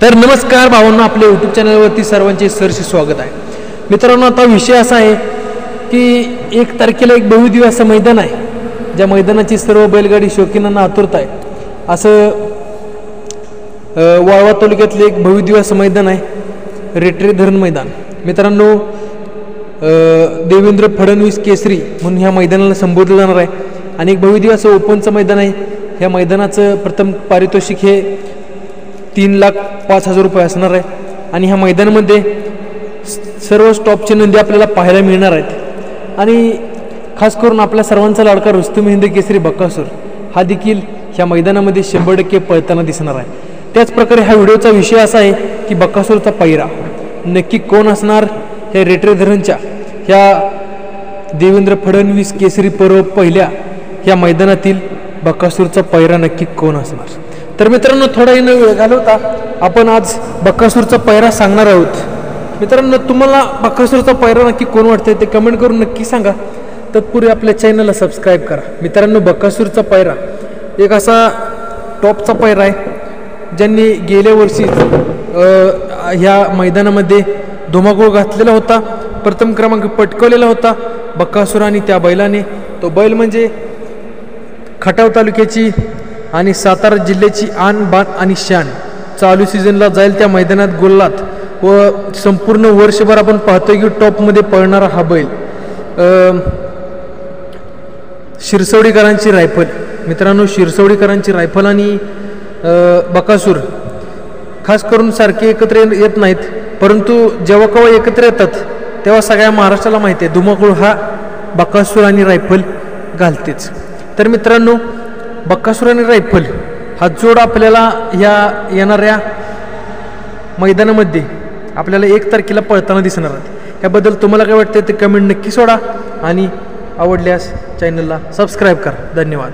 तर नमस्कार भावांनो, आपल्या यूट्यूब चॅनलवरती सर्वांचे सहर्ष स्वागत आहे. मित्रांनो, आता विषय असा आहे की 1 तारखेला एक भव्यदिव्य असं मैदान आहे, ज्या मैदानाची सर्व बैलगाडी शौकीनांना आतुरता आहे. असं वाळवा तालुक्यातले एक भव्यदिव्य असं मैदान आहे, रेटरे धरण मैदान. मित्रांनो, देवेंद्र फडणवीस केसरी म्हणून ह्या मैदानाला संबोधलं जाणार आहे आणि एक भव्यदिव्य असं ओपनचं मैदान आहे. ह्या मैदानाचं प्रथम पारितोषिक हे 3,05,000 रुपये असणार आहे आणि ह्या मैदानामध्ये सर्व स्टॉपचे नंदी आपल्याला पाहायला मिळणार आहेत. आणि खास करून आपल्या सर्वांचा लाडका रुस्तम हिंद केसरी बकासूर हा देखील ह्या मैदानामध्ये 100% पळताना दिसणार आहे. त्याचप्रकारे हा व्हिडिओचा विषय असा आहे की बकासूरचा पैरा नक्की कोण असणार. हे रेटरे धरणच्या ह्या देवेंद्र फडणवीस केसरी पर्व पहिल्या ह्या मैदानातील बकासूरचा पैरा नक्की कोण असणार. तर मित्रांनो, थोडाही न वेळ घालवता आपण आज बकासूरचा पैरा सांगणार आहोत. मित्रांनो, तुम्हाला बकासूरचा पैरा नक्की कोण वाटतंय ते कमेंट करून नक्की सांगा. तत्पूर्वी आपल्या चॅनलला सबस्क्राईब करा. मित्रांनो, बकासूरचा पैरा एक असा टॉपचा पैरा आहे, ज्यांनी गेल्या वर्षी ह्या मैदानामध्ये धुमाकूळ घातलेला होता, प्रथम क्रमांक पटकवलेला होता बकासूर आणि त्या बैलाने. तो बैल म्हणजे खटाव तालुक्याची आणि सातारा जिल्ह्याची आन बान आणि शान. चालू सीझनला जाईल त्या मैदानात गुल्लात व संपूर्ण वर्षभर आपण पाहतोय की टॉपमध्ये पळणारा हा बैल शिरसवडीकरांची रायफल. मित्रांनो, शिरसवडीकरांची रायफल आणि बकासूर खास करून सारखे एकत्र येत नाहीत, परंतु जेव्हा केव्हा एकत्र येतात तेव्हा सगळ्या महाराष्ट्राला माहिती आहे धुमाकूळ हा बकासूर आणि रायफल घालतेच. तर मित्रांनो, बकासूर आणि रायफल हा जोड आपल्याला ह्या येणाऱ्या मैदानामध्ये आपल्याला 1 तारखेला पळताना दिसणार आहे. याबद्दल तुम्हाला काय वाटतं ते कमेंट नक्की सोडा आणि आवडल्यास चॅनलला सबस्क्राईब करा. धन्यवाद.